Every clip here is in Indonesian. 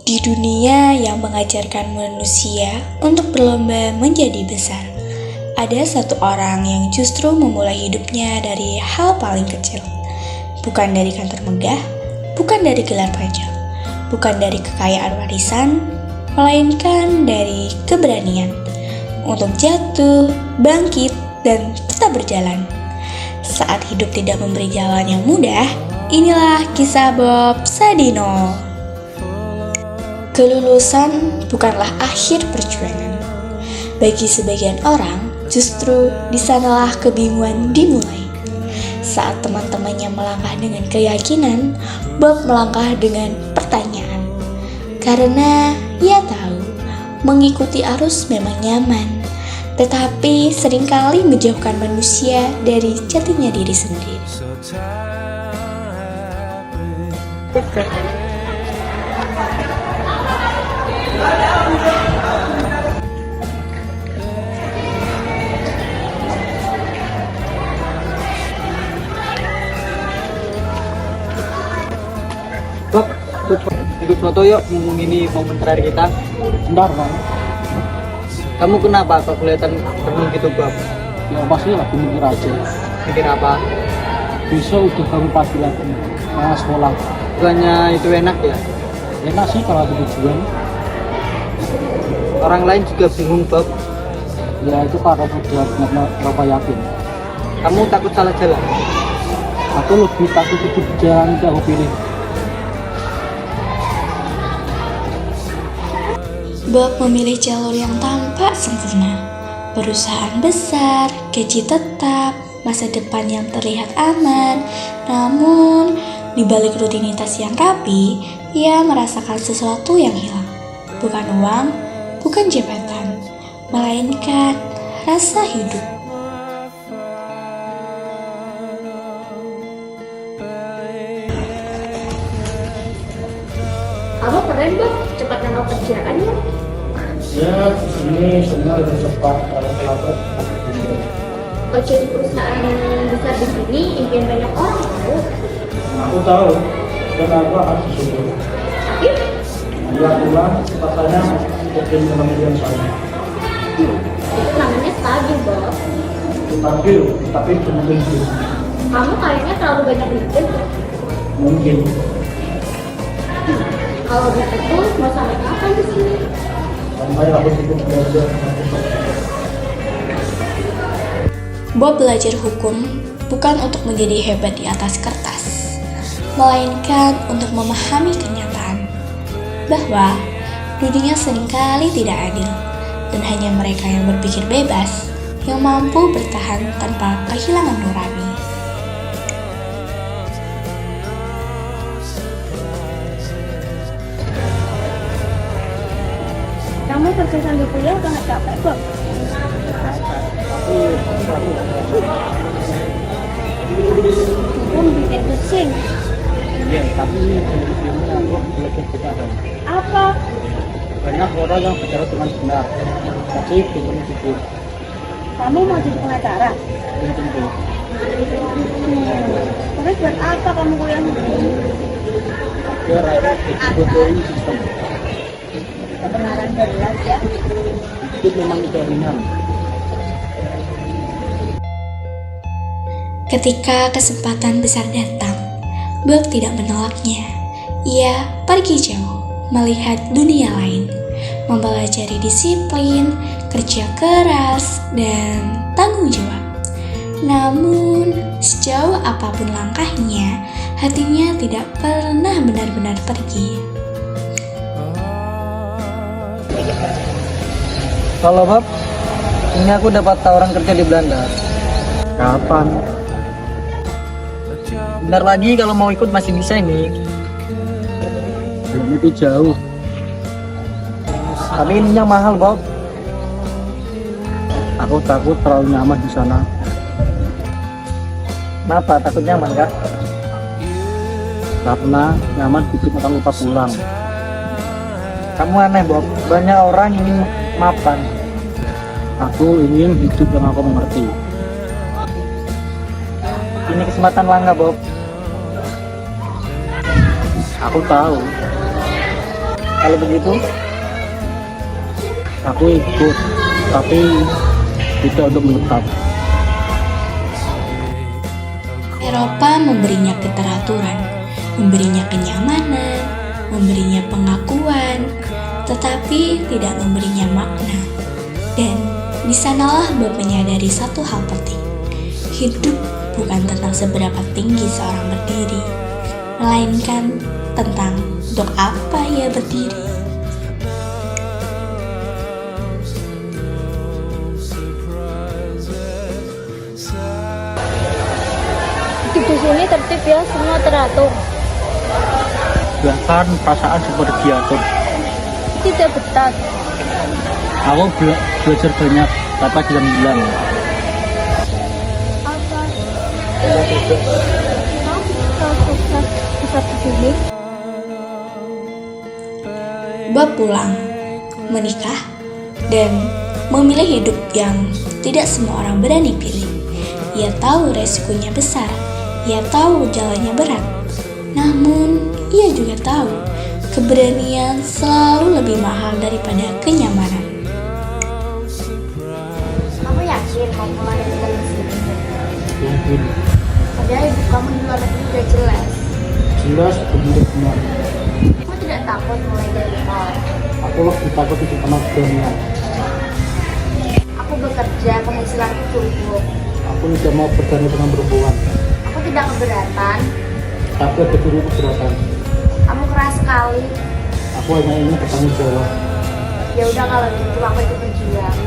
Di dunia yang mengajarkan manusia untuk berlomba menjadi besar, ada satu orang yang justru memulai hidupnya dari hal paling kecil. Bukan dari kantor megah, bukan dari gelar pajak, bukan dari kekayaan warisan, melainkan dari keberanian untuk jatuh, bangkit, dan tetap berjalan. Saat hidup tidak memberi jalan yang mudah, inilah kisah Bob Sadino. Kelulusan bukanlah akhir perjuangan. Bagi sebagian orang, justru di sanalah kebingungan dimulai. Saat teman-temannya melangkah dengan keyakinan, Bob melangkah dengan pertanyaan. Karena ia tahu, mengikuti arus memang nyaman, tetapi seringkali menjauhkan manusia dari jatinya diri sendiri. Bob, ikut foto yuk, mumpung ini momen terakhir kita. Bentar bang, Kamu kenapa kok kelihatan renung gitu, Bob? ya pasti lagi mikir aja. Mikir apa? Besok udah bangun pagi lagi, mau sekolah. Bukannya itu enak ya? Enak sih kalau ada tujuan. Orang lain juga bingung, Bob. Ya itu karena udah berapa yakin. Kamu takut salah jalan? Aku lebih takut ikut jalan yang aku pilih. Bob memilih jalur yang tampak sempurna. Perusahaan besar, gaji tetap, masa depan yang terlihat aman. Namun, di balik rutinitas yang rapi, ia merasakan sesuatu yang hilang. Bukan uang, bukan jabatan, melainkan rasa hidup. Kamu keren Bob, cepat nangkap kerjaan ya. Ya, ini semua lebih cepat kalau terlambat. Kerja di perusahaan besar di sini impian banyak orang tahu. Aku tahu, dan aku akan bersyukur. Tapi Bila pulang, rasanya mungkin kementerian saya. itu namanya stabil Bob. Stabil, tapi mungkin sih. Kamu kayaknya terlalu banyak mikir. Mungkin. Kalau begitu mau sampai kapan di sini? Sampai aku cukup belajar. Bob belajar hukum bukan untuk menjadi hebat di atas kertas, melainkan untuk memahami kenyataan bahwa dunia seringkali tidak adil dan hanya mereka yang berpikir bebas yang mampu bertahan tanpa kehilangan nurani. Kamu kerja sambil kuliah udah nggak capek Bob? Hukum bikin pusing. Iya, tapi di sini aku belajar bicara. Apa? Banyak orang yang bicara dengan benar, tapi belum jujur. Kamu mau jadi pengacara? Belum tentu. Terus buat apa kamu kuliah hukum? Biar aku dibodohi sistem. Kebenaran jelas ya. Itu memang jaminan. Ketika kesempatan besar datang, Bob tidak menolaknya. Ia pergi jauh, melihat dunia lain, mempelajari disiplin, kerja keras, dan tanggung jawab. Namun, sejauh apapun langkahnya, hatinya tidak pernah benar-benar pergi. Halo, Bob. Ini aku dapat tawaran kerja di Belanda. Kapan? Bentar lagi kalau mau ikut masih bisa ini. Belum itu jauh. Tapi ininya mahal, Bob. Aku takut terlalu nyaman di sana. Kenapa? Takut nyaman, Kak? Karena nyaman bikin akan lupa pulang. Kamu aneh, Bob. Banyak orang ingin mapan. Aku ingin hidup yang aku mengerti. Ini kesempatan langka, Bob. Aku tahu. Kalau begitu, aku ikut, tapi tidak untuk menetap. Eropa memberinya keteraturan, memberinya kenyamanan, memberinya pengakuan, tetapi tidak memberinya makna. Dan di sanalah Bob menyadari satu hal penting. Hidup bukan tentang seberapa tinggi seorang berdiri, melainkan tentang untuk apa ia berdiri. Di sini tertib ya, semua teratur. Bahkan perasaan seperti diatur. Tidak betah. Aku belajar banyak, dapat bilang. Apa? Kau sukses bisa begini? Bob pulang, menikah, dan memilih hidup yang tidak semua orang berani pilih. Ia tahu resikonya besar, ia tahu jalannya berat. Namun, ia juga tahu keberanian selalu lebih mahal daripada kenyamanan. Kamu yakin mau pulang dari sini? Yakin, Padahal ibu kamu di luar negeri udah jelas. jelas benar. Kamu tidak takut mulai dari nol. Aku lebih takut itu karena keberanian. Aku bekerja, penghasilanku cukup. Aku tidak mau bertanya dengan perempuan, Aku tidak keberatan. tapi ada diri keberatan. Kamu keras sekali. Aku hanya ingin bertanggung jawab. Ya udah kalau gitu aku ikut berjuang.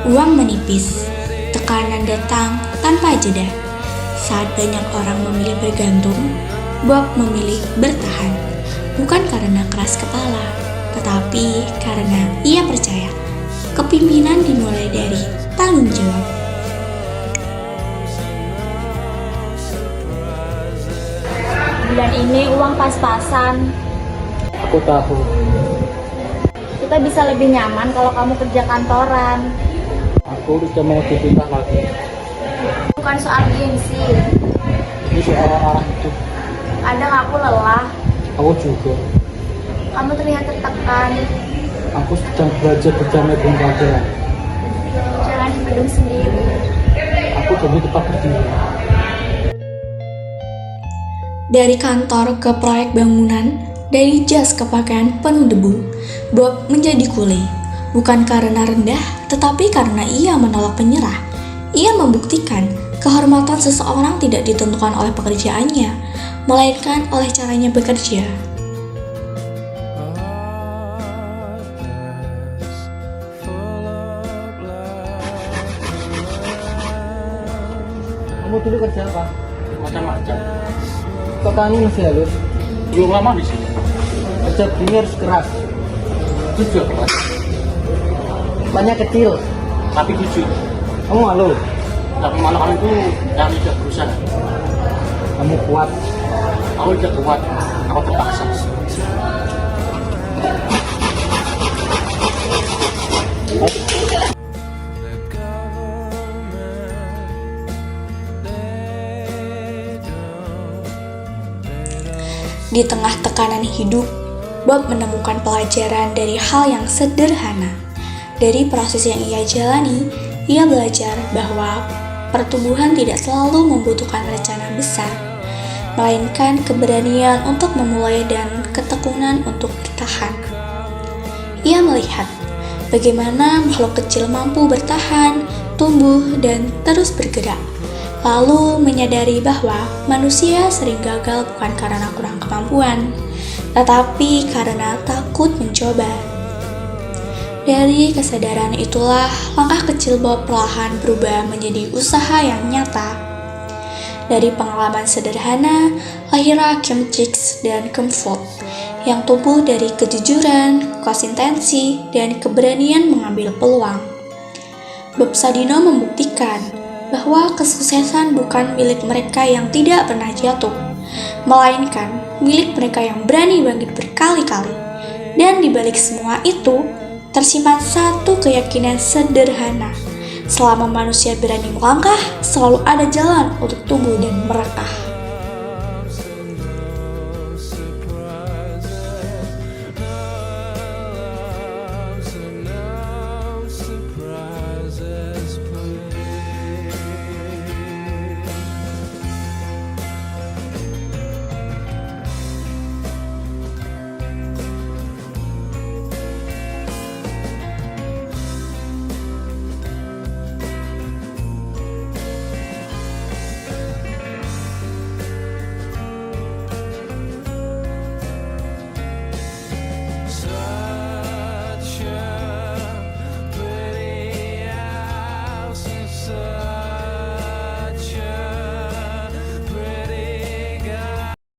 Uang menipis, tekanan datang tanpa jeda. Saat banyak orang memilih bergantung, Bob memilih bertahan. Bukan karena keras kepala, tetapi karena ia percaya kepemimpinan dimulai dari tanggung jawab. Bulan ini uang pas-pasan. Aku tahu. Kita bisa lebih nyaman kalau kamu kerja kantoran. Aku tidak mau dipindah lagi. Bukan soal gengsi. Ini soal arah hidup. Kadang aku lelah. Aku juga. Kamu terlihat tertekan. Aku sedang belajar berdamai dengan keadaan. Jangan dipendam sendiri. Aku jadi tetap berdiri. Dari kantor ke proyek bangunan, dari jas ke pakaian penuh debu, Bob menjadi kuli. Bukan karena rendah, tetapi karena ia menolak penyerah. Ia membuktikan kehormatan seseorang tidak ditentukan oleh pekerjaannya, melainkan oleh caranya bekerja. Kamu dulu kerja apa? Macam-macam. Kok kamu masih halus? Belum lama di sini. Kerja begini harus keras. Jujur, Mas. Banyak kecil. Tapi jujur. Kamu malu. Tak kemana itu yang tidak berusaha. Kamu kuat. Aku tidak kuat. Aku terpaksa. Di tengah tekanan hidup, Bob menemukan pelajaran dari hal yang sederhana. Dari proses yang ia jalani, ia belajar bahwa pertumbuhan tidak selalu membutuhkan rencana besar, melainkan keberanian untuk memulai dan ketekunan untuk bertahan. Ia melihat bagaimana makhluk kecil mampu bertahan, tumbuh, dan terus bergerak. Lalu menyadari bahwa manusia sering gagal bukan karena kurang kemampuan, tetapi karena takut mencoba. Dari kesadaran itulah, langkah kecil Bob perlahan berubah menjadi usaha yang nyata. Dari pengalaman sederhana, lahirlah Camp Chicks dan Camp Food, yang tumbuh dari kejujuran, konsistensi, dan keberanian mengambil peluang. Bob Sadino membuktikan bahwa kesuksesan bukan milik mereka yang tidak pernah jatuh, melainkan milik mereka yang berani bangkit berkali-kali. Dan di balik semua itu, tersimpan satu keyakinan sederhana. Selama manusia berani melangkah, selalu ada jalan untuk tumbuh dan merekah.